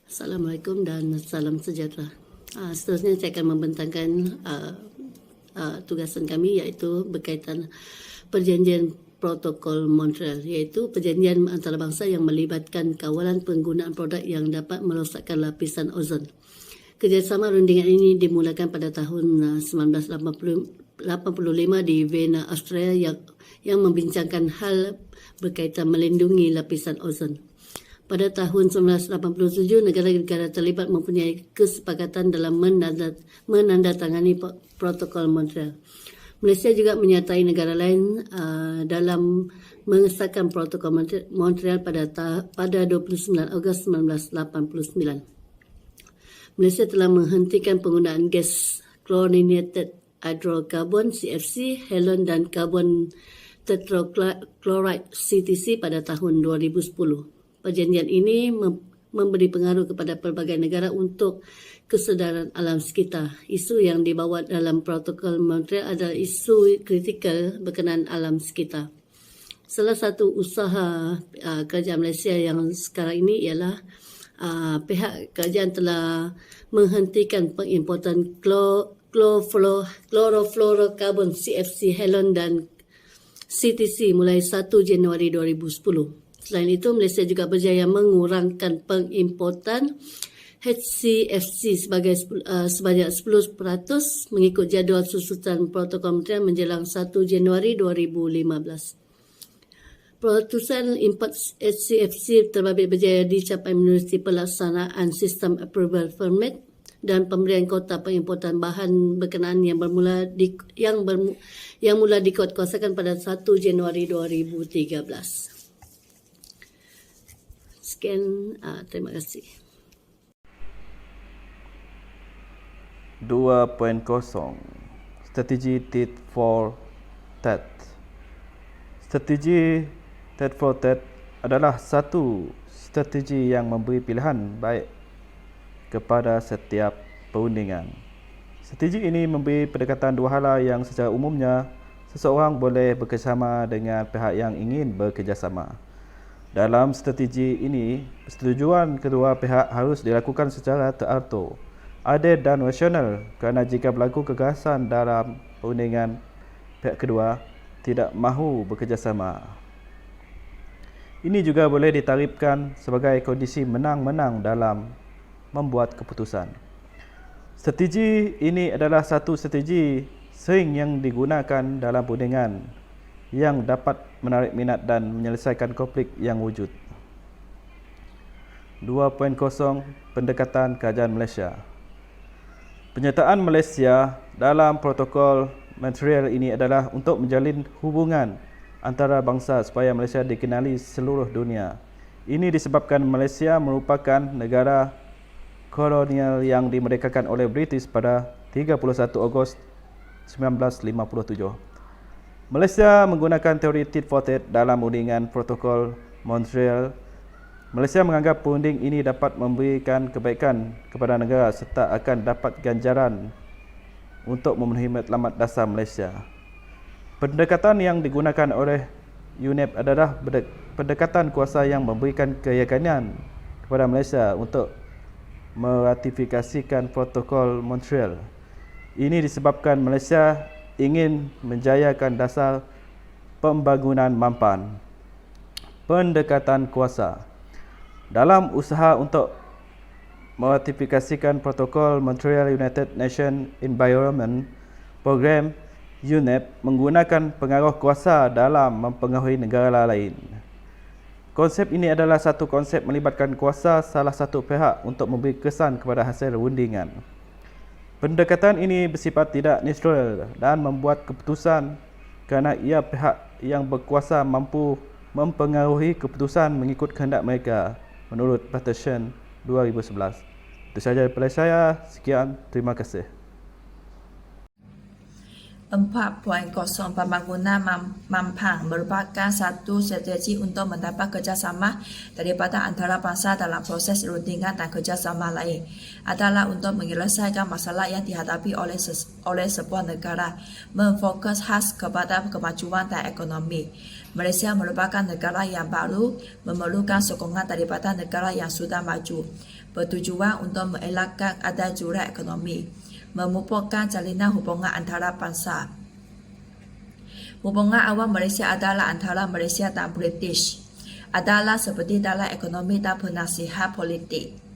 Assalamualaikum dan salam sejahtera. Seterusnya saya akan membentangkan tugasan kami iaitu berkaitan perjanjian protokol Montreal, iaitu perjanjian antarabangsa yang melibatkan kawalan penggunaan produk yang dapat merosakkan lapisan ozon. Kerjasama rundingan ini dimulakan pada tahun 1985 di Vienna, Australia yang membincangkan hal berkaitan melindungi lapisan ozon. Pada tahun 1987, negara-negara terlibat mempunyai kesepakatan dalam menandatangani protokol Montreal. Malaysia juga menyertai negara lain dalam mengesahkan protokol Montreal pada 29 Ogos 1989. Malaysia telah menghentikan penggunaan gas chlorinated hydrocarbon CFC, halon dan karbon tetrachloride CTC pada tahun 2010. Perjanjian ini memberi pengaruh kepada pelbagai negara untuk kesedaran alam sekitar. Isu yang dibawa dalam protokol Montreal adalah isu kritikal berkenaan alam sekitar. Salah satu usaha kerajaan Malaysia yang sekarang ini ialah pihak kerajaan telah menghentikan pengimportan chlorofluorokarbon CFC, halon dan CTC mulai 1 Januari 2010. Selain itu, Malaysia juga berjaya mengurangkan pengimportan HCFC sebanyak 10% mengikut jadual susunan protokol Montreal menjelang 1 Januari 2015. Perutusan import HCFC terbabit berjaya dicapai menerusi pelaksanaan sistem approval permit dan pemberian kota pengimportan bahan berkenaan yang mula dikuatkuasakan pada 1 Januari 2013. Sekian, terima kasih. 2.0 Strategi Tit for Tat. Strategi Tit for Tat adalah satu strategi yang memberi pilihan baik kepada setiap perundingan. Strategi ini memberi pendekatan dua hala yang secara umumnya seseorang boleh bekerjasama dengan pihak yang ingin bekerjasama. Dalam strategi ini, persetujuan kedua pihak harus dilakukan secara teratur, adil dan rasional kerana jika berlaku kekerasan dalam perundingan, pihak kedua tidak mahu bekerjasama. Ini juga boleh ditarifkan sebagai kondisi menang-menang dalam membuat keputusan. Strategi ini adalah satu strategi sering yang digunakan dalam perundingan yang dapat menarik minat dan menyelesaikan konflik yang wujud. 2.0 Pendekatan Kerajaan Malaysia. Penyertaan Malaysia dalam protokol Montreal ini adalah untuk menjalin hubungan antara bangsa supaya Malaysia dikenali seluruh dunia. Ini disebabkan Malaysia merupakan negara kolonial yang dimerdekakan oleh British pada 31 Ogos 1957. Malaysia menggunakan teori tit for tat dalam perundingan protokol Montreal. Malaysia menganggap perunding ini dapat memberikan kebaikan kepada negara serta akan dapat ganjaran untuk memenuhi matlamat dasar Malaysia. Pendekatan yang digunakan oleh UNEP adalah pendekatan kuasa yang memberikan keyakinan kepada Malaysia untuk meratifikasikan protokol Montreal. Ini disebabkan Malaysia ingin menjayakan dasar pembangunan mampan. Pendekatan kuasa. Dalam usaha untuk meratifikasikan protokol Montreal, United Nations Environment Program UNEP menggunakan pengaruh kuasa dalam mempengaruhi negara lain. Konsep ini adalah satu konsep melibatkan kuasa salah satu pihak untuk memberi kesan kepada hasil rundingan. Pendekatan ini bersifat tidak neutral dan membuat keputusan kerana ia pihak yang berkuasa mampu mempengaruhi keputusan mengikut kehendak mereka menurut Petition 2011. Itu sahaja daripada saya. Sekian, terima kasih. 4.0 Pembangunan Mampang merupakan satu strategi untuk mendapat kerjasama daripada antarabangsa dalam proses rundingan dan kerjasama lain adalah untuk menyelesaikan masalah yang dihadapi oleh sebuah negara, memfokus khas kepada kemajuan dan ekonomi. Malaysia merupakan negara yang baru memerlukan sokongan daripada negara yang sudah maju, bertujuan untuk mengelakkan ada jurang ekonomi, memupukkan jalinan hubungan antara bangsa. Hubungan awal Malaysia adalah antara Malaysia dan British, adalah seperti dalam ekonomi dan penasihat politik.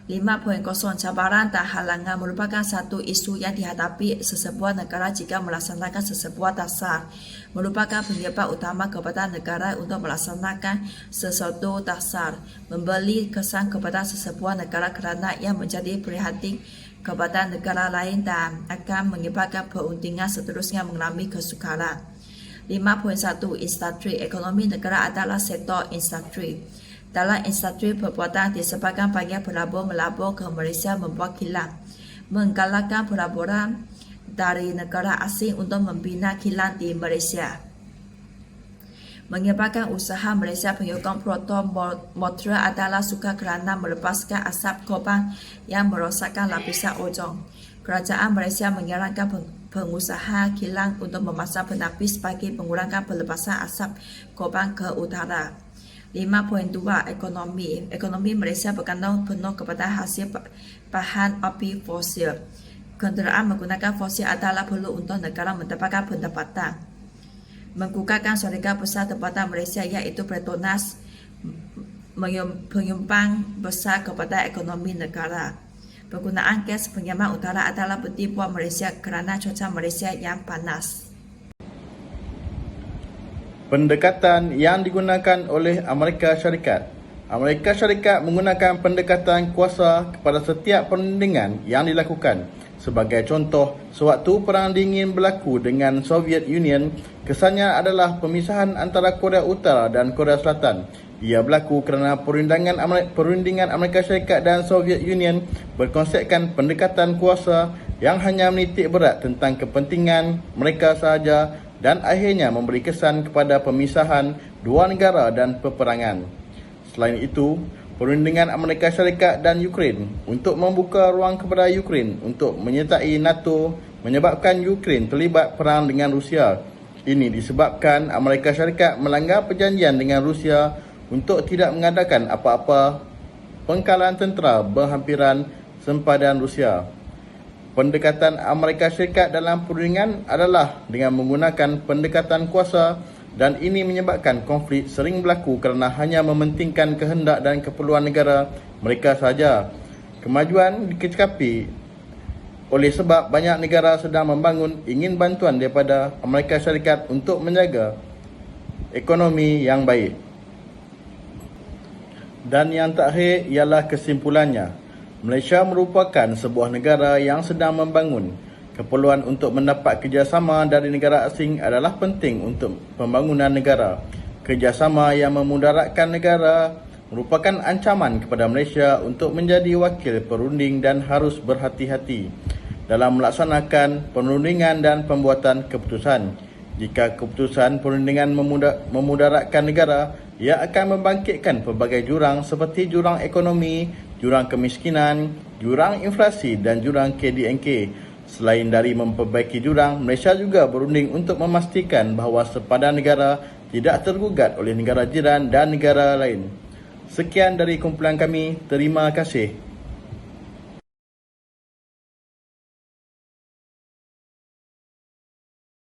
5.0 Cabaran dan halangan merupakan satu isu yang dihadapi sesebuah negara jika melaksanakan sesebuah dasar, merupakan penyebab utama kepada negara untuk melaksanakan sesuatu dasar, memberi kesan kepada sesebuah negara kerana ia menjadi prihatin kepada negara lain dan akan menyebabkan perundingan seterusnya mengalami kesukaran. 5.1 Industri. Ekonomi negara adalah sektor industri. Dalam industri perbuatan disebabkan banyak pelabur melabur ke Malaysia membuat kilang, menggalakkan pelaburan dari negara asing untuk membina kilang di Malaysia, menyebabkan usaha Malaysia penyokong proton motor adalah suka kerana melepaskan asap korban yang merosakkan lapisan ozon. Kerajaan Malaysia menyarankan pengusaha kilang untuk memasang penapis bagi mengurangi pelepasan asap korban ke utara. 5.2 Ekonomi. Ekonomi Malaysia bergantung penuh kepada hasil bahan api fosil. Kenderaan menggunakan fosil adalah perlu untuk negara mendapatkan pendapatan. Menggunakan syarikat besar tempatan Malaysia iaitu Petronas penyumbang besar kepada ekonomi negara. Penggunaan gas penyaman utara adalah penting buat Malaysia kerana cuaca Malaysia yang panas. Pendekatan yang digunakan oleh Amerika Syarikat. Amerika Syarikat menggunakan pendekatan kuasa kepada setiap perundingan yang dilakukan. Sebagai contoh, sewaktu Perang Dingin berlaku dengan Soviet Union, kesannya adalah pemisahan antara Korea Utara dan Korea Selatan. Ia berlaku kerana perundingan Amerika Syarikat dan Soviet Union berkonsepkan pendekatan kuasa yang hanya menitik berat tentang kepentingan mereka sahaja dan akhirnya memberi kesan kepada pemisahan dua negara dan peperangan. Selain itu, perundingan Amerika Syarikat dan Ukraine untuk membuka ruang kepada Ukraine untuk menyertai NATO menyebabkan Ukraine terlibat perang dengan Rusia. Ini disebabkan Amerika Syarikat melanggar perjanjian dengan Rusia untuk tidak mengadakan apa-apa pengkalan tentera berhampiran sempadan Rusia. Pendekatan Amerika Syarikat dalam perundingan adalah dengan menggunakan pendekatan kuasa dan ini menyebabkan konflik sering berlaku kerana hanya mementingkan kehendak dan keperluan negara mereka sahaja. Kemajuan dikecekapi oleh sebab banyak negara sedang membangun ingin bantuan daripada Amerika Syarikat untuk menjaga ekonomi yang baik. Dan yang terakhir ialah kesimpulannya. Malaysia merupakan sebuah negara yang sedang membangun. Keperluan untuk mendapat kerjasama dari negara asing adalah penting untuk pembangunan negara. Kerjasama yang memudaratkan negara merupakan ancaman kepada Malaysia untuk menjadi wakil perunding dan harus berhati-hati dalam melaksanakan perundingan dan pembuatan keputusan. Jika keputusan perundingan memudaratkan negara, ia akan membangkitkan pelbagai jurang seperti jurang ekonomi, jurang kemiskinan, jurang inflasi dan jurang KDNK. Selain dari memperbaiki jurang, Malaysia juga berunding untuk memastikan bahawa sepadan negara tidak tergugat oleh negara jiran dan negara lain. Sekian dari kumpulan kami, terima kasih.